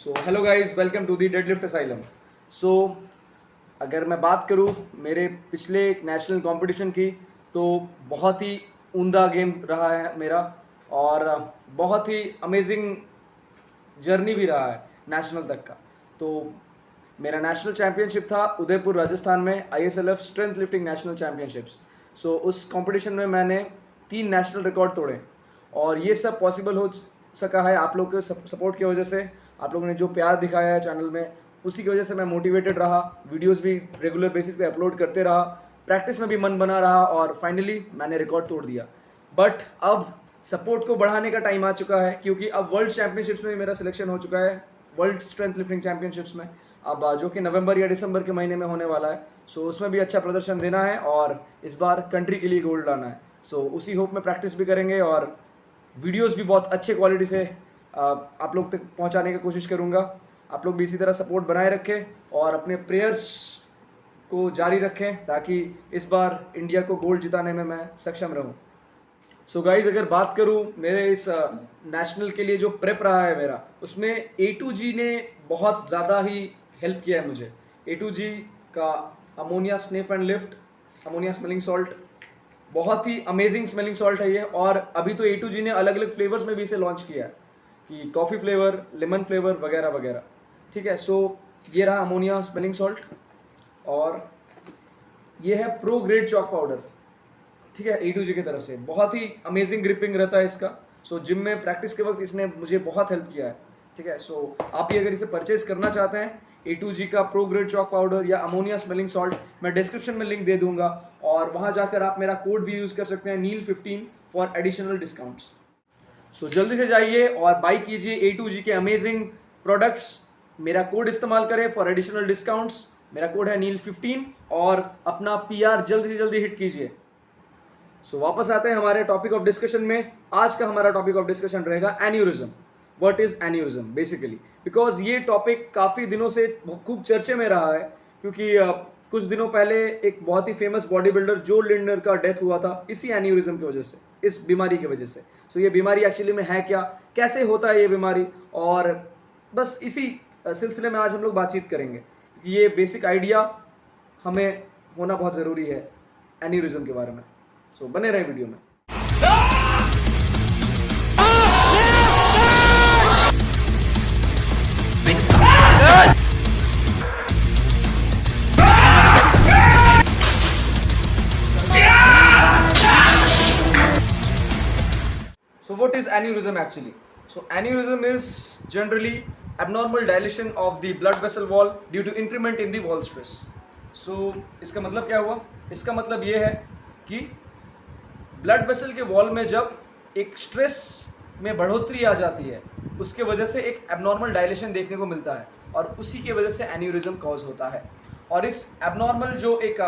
So hello guys, welcome to the deadlift asylum. So अगर मैं बात करूँ मेरे पिछले एक नेशनल कंपटीशन की, तो बहुत ही उम्दा गेम रहा है मेरा और बहुत ही अमेजिंग जर्नी भी रहा है नेशनल तक का। तो मेरा नेशनल चैम्पियनशिप था उदयपुर राजस्थान में, ISLF strength lifting national championships. So उस कंपटीशन में मैंने 3 नेशनल रिकॉर्ड तोड़े और ये सब पॉसिबल हो सका है आप लोगों के सपोर्ट की वजह से। आप लोगों ने जो प्यार दिखाया है चैनल में, उसी की वजह से मैं मोटिवेटेड रहा, वीडियोस भी रेगुलर बेसिस पे अपलोड करते रहा, प्रैक्टिस में भी मन बना रहा और फाइनली मैंने रिकॉर्ड तोड़ दिया। बट अब सपोर्ट को बढ़ाने का टाइम आ चुका है, क्योंकि अब वर्ल्ड चैम्पियनशिप्स में मेरा सिलेक्शन हो चुका है, वर्ल्ड स्ट्रेंथ लिफ्टिंग चैम्पियनशिप्स में, अब जो कि नवंबर या दिसंबर के महीने में होने वाला है। सो उसमें भी अच्छा प्रदर्शन देना है और इस बार कंट्री के लिए गोल्ड लाना है। सो उसी होप में प्रैक्टिस भी करेंगे और वीडियोस भी बहुत अच्छे क्वालिटी से आप लोग तक पहुंचाने की कोशिश करूंगा। आप लोग भी इसी तरह सपोर्ट बनाए रखें और अपने प्रेयर्स को जारी रखें ताकि इस बार इंडिया को गोल्ड जिताने में मैं सक्षम रहूं। सो गाइज, अगर बात करूं मेरे इस नेशनल के लिए जो प्रेप रहा है मेरा, उसमें A2G ने बहुत ज़्यादा ही हेल्प किया है मुझे। A2G का ammonia sniff and lift, ammonia smelling salt, बहुत ही अमेजिंग स्मेलिंग सॉल्ट है ये। और अभी तो A2G ने अलग अलग फ्लेवर्स में भी इसे लॉन्च किया है कि कॉफ़ी फ्लेवर, लेमन फ्लेवर वगैरह वगैरह। ठीक है, सो ये रहा अमोनिया स्मेलिंग सॉल्ट और ये है प्रो ग्रेड चॉक पाउडर। ठीक है, A2G की तरफ से बहुत ही अमेजिंग ग्रिपिंग रहता है इसका। सो जिम में प्रैक्टिस के वक्त इसने मुझे बहुत हेल्प किया है। ठीक है, सो आप भी अगर इसे परचेज करना चाहते हैं, A2G का प्रो ग्रेड चॉक पाउडर या अमोनिया स्मेलिंग सॉल्ट, मैं डिस्क्रिप्शन में लिंक दे दूंगा और वहां जाकर आप मेरा कोड भी यूज़ कर सकते हैं, NEEL15 फॉर एडिशनल डिस्काउंट्स। सो जल्दी से जाइए और बाई कीजिए A2G के अमेजिंग प्रोडक्ट्स, मेरा कोड इस्तेमाल करें फॉर एडिशनल डिस्काउंट्स। मेरा कोड है NEEL15 और अपना PR जल्दी से जल्दी हिट कीजिए। सो वापस आते हैं हमारे टॉपिक ऑफ डिस्कशन में। आज का हमारा टॉपिक ऑफ डिस्कशन रहेगा aneurysm. What is aneurysm basically, because ये टॉपिक काफ़ी दिनों से खूब चर्चे में रहा है, क्योंकि कुछ दिनों पहले एक बहुत ही फेमस बॉडी बिल्डर जो लिंडनर का डेथ हुआ था इसी एन्यूरिज्म की वजह से, इस बीमारी की वजह से। सो ये बीमारी एक्चुअली में है क्या, कैसे होता है ये बीमारी, और बस इसी सिलसिले में आज हम लोग बातचीत करेंगे। ये बेसिक आइडिया हमें होना बहुत ज़रूरी है एन्यूरिज्म के बारे में। सो बने रहे वीडियो में। So what is aneurysm actually? So aneurysm is generally abnormal dilation of the blood vessel wall due to increment in the wall stress. So इसका मतलब क्या हुआ? इसका मतलब ये है कि ब्लड वेसल के वॉल में जब एक स्ट्रेस में बढ़ोतरी आ जाती है, उसके वजह से एक एबनॉर्मल डायलेशन देखने को मिलता है और उसी की वजह से एन्यूरिज्म कॉज होता है। और इस एबनॉर्मल जो एक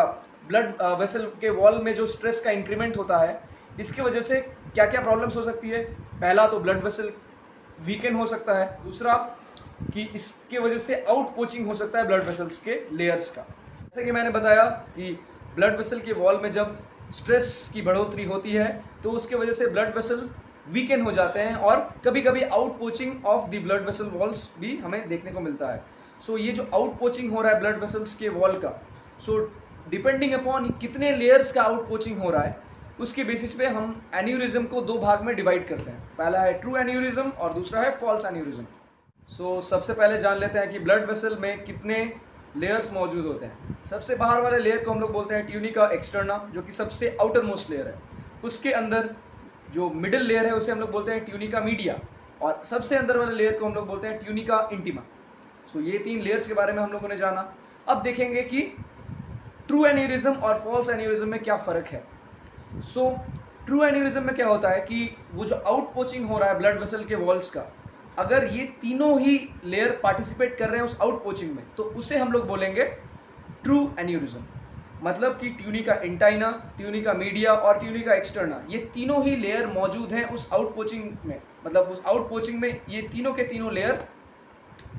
ब्लड वेसल के वॉल में जो स्ट्रेस का इंक्रीमेंट होता है, इसकी वजह से क्या क्या प्रॉब्लम्स हो सकती है। पहला तो ब्लड वेसल वीकन हो सकता है, दूसरा कि इसके वजह से आउट पोचिंग हो सकता है ब्लड वेसल्स के लेयर्स का। जैसे कि मैंने बताया कि ब्लड वेसल के वॉल में जब स्ट्रेस की बढ़ोतरी होती है तो उसके वजह से ब्लड वेसल वीकन हो जाते हैं और कभी कभी out poaching of the blood vessel walls भी हमें देखने को मिलता है। सो ये जो आउट पोचिंग हो रहा है ब्लड वेसल्स के वॉल का, सो डिपेंडिंग अपॉन कितने लेयर्स का आउट पोचिंग हो रहा है, उसके बेसिस पे हम एन्यूरिज्म को 2 भाग में डिवाइड करते हैं। पहला है ट्रू एन्यूरिज्म और दूसरा है फॉल्स एन्यूरिज्म। सो सबसे पहले जान लेते हैं कि ब्लड वेसल में कितने लेयर्स मौजूद होते हैं। सबसे बाहर वाले लेयर को हम लोग बोलते हैं ट्यूनिका एक्सटर्ना, जो कि सबसे आउटर मोस्ट लेयर है। उसके अंदर जो मिडिल लेयर है उसे हम लोग बोलते हैं ट्यूनिका मीडिया, और सबसे अंदर वाले लेयर को हम लोग बोलते हैं ट्यूनिका इंटीमा। सो ये 3 लेयर्स के बारे में हम लोगों ने जाना। अब देखेंगे कि ट्रू एन्यूरिज्म और फॉल्स एन्यूरिज्म में क्या फ़र्क है। सो ट्रू एन्यूरिज्म में क्या होता है कि वो जो आउट पोचिंग हो रहा है ब्लड वेसल के वॉल्स का, अगर ये तीनों ही लेयर पार्टिसिपेट कर रहे हैं उस आउट पोचिंग में, तो उसे हम लोग बोलेंगे ट्रू एन्यूरिज्म। मतलब कि ट्यूनिका इंटाइना, ट्यूनिका मीडिया और ट्यूनिका एक्सटर्ना, ये तीनों ही लेयर मौजूद हैं उस आउट पोचिंग में। मतलब उस आउट पोचिंग में ये तीनों के तीनों लेयर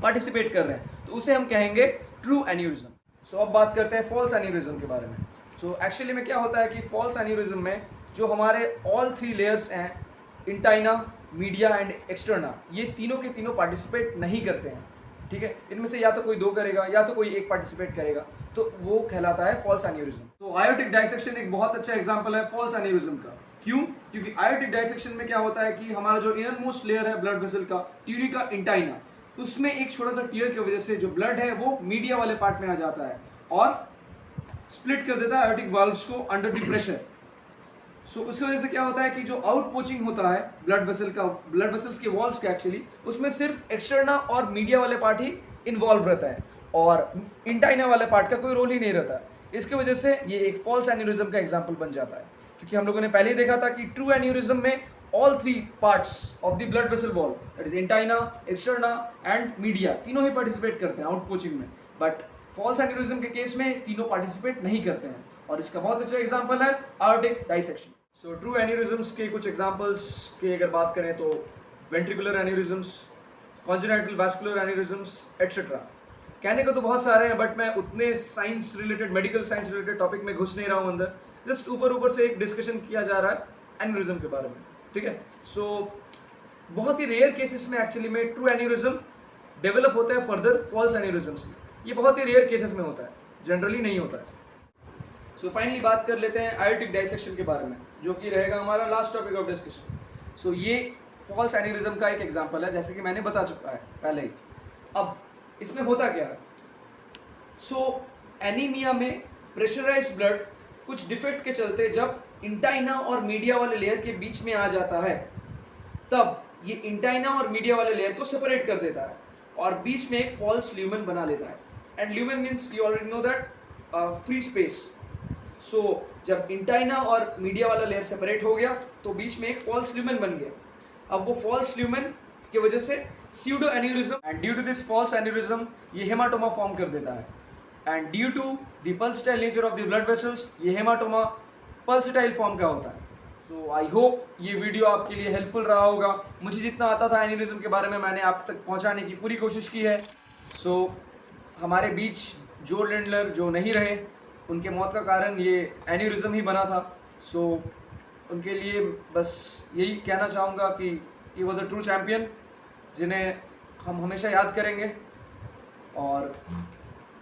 पार्टिसिपेट कर रहे हैं, तो उसे हम कहेंगे ट्रू एन्यूरिज्म। सो अब बात करते हैं फॉल्स एन्यूरिज्म के बारे में। सो एक्चुअली में क्या होता है कि फॉल्स एन्यूरिज्म में जो हमारे ऑल 3 लेयर्स हैं, इंटाइना, मीडिया एंड एक्सटर्ना, ये तीनों के तीनों पार्टिसिपेट नहीं करते हैं। ठीक है, इनमें से या तो कोई 2 करेगा या तो कोई एक पार्टिसिपेट करेगा, तो वो कहलाता है फॉल्स एन्यूरिज्म। तो आयोटिक डाइसेक्शन एक बहुत अच्छा एग्जांपल है फॉल्स एन्यूरिज्म का। क्यों? क्योंकि आयोटिक डाइसेक्शन में क्या होता है कि हमारा जो इनर मोस्ट लेयर है ब्लड वेसल का, ट्यूनिका इंटाइना, उसमें एक छोटा सा टीयर की वजह से जो ब्लड है वो मीडिया वाले पार्ट में आ जाता है और स्प्लिट कर देता है आयोटिक वाल्व्स को अंडर द प्रेशर। सो उसकी वजह से क्या होता है कि जो आउट पोचिंग होता है ब्लड वेसल्स के वॉल्स का एक्चुअली, उसमें सिर्फ एक्सटर्ना और मीडिया वाले पार्ट ही इन्वॉल्व रहता है और इंटाइना वाले पार्ट का कोई रोल ही नहीं रहता। इसकी वजह से ये एक फॉल्स एन्यूरिज्म का एग्जाम्पल बन जाता है, क्योंकि हम लोगों ने पहले ही देखा था कि ट्रू एन्यूरिज्म में all 3 parts of the blood vessel wall, that is intima, externa and media, तीनों ही पार्टिसिपेट करते हैं आउट पोचिंग में। बट फॉल्स एन्यूरिज्म के केस में तीनों पार्टिसिपेट नहीं करते हैं और इसका बहुत अच्छा एग्जाम्पल है आयोटिक डाइसेक्शन। सो ट्रू एन्यूरिज्म्स के कुछ एग्जांपल्स की अगर बात करें तो वेंट्रिकुलर एन्यूरिज्म्स, कॉन्जेनिटल वैस्कुलर एन्यूरिज्म्स एटसेट्रा। कहने को तो बहुत सारे हैं, बट मैं उतने science related, medical science related topic में घुस नहीं रहा हूँ अंदर। जस्ट ऊपर से एक डिस्कशन किया जा रहा है एन्यूरिज्म के बारे में, ठीक है। सो बहुत ही रेयर केसेस में एक्चुअली में ट्रू एन्यूरिज्म डेवलप होता है फर्दर फॉल्स एन्यूरिज्म्स में। ये बहुत ही रेयर केसेस में होता है, जनरली नहीं होता है। सो फाइनली बात कर लेते हैं आयोटिक डाइसेक्शन के बारे में, जो कि रहेगा हमारा लास्ट टॉपिक ऑफ डिस्कशन। सो ये फॉल्स एन्यूरिज्म का एक एग्जांपल है, जैसे कि मैंने बता चुका है पहले ही। अब इसमें होता क्या है? सो एनीमिया में प्रेशराइज्ड ब्लड कुछ डिफेक्ट के चलते जब इंटाइना और मीडिया वाले लेयर के बीच में आ जाता है, तब ये इंटाइना और मीडिया वाले लेयर को सेपरेट कर देता है और बीच में एक फॉल्स ल्यूमेन बना लेता है। And lumen means you already know that free space. So जब इंटाइना और मीडिया वाला लेयर सेपरेट हो गया तो बीच में एक फॉल्स ल्यूमेन बन गया। अब वो फॉल्स ल्यूमेन की वजह से pseudo aneurysm, and due to this false aneurysm ये हेमाटोमा फॉर्म कर देता है। And due to the pulsatile nature of the blood vessels ये हेमाटोमा पल्सेटाइल फॉर्म का होता है। सो आई होप ये वीडियो आपके लिए हेल्पफुल रहा होगा। मुझे जितना आता था एन्यूरिज्म के बारे में मैंने आप तक पहुंचाने की पूरी कोशिश की है। सो हमारे बीच जो लिंडलर जो नहीं रहे, उनके मौत का कारण ये एन्यूरिज्म ही बना था। सो उनके लिए बस यही कहना चाहूँगा कि he was a true champion, जिन्हें हम हमेशा याद करेंगे। और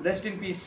रेस्ट इन पीस।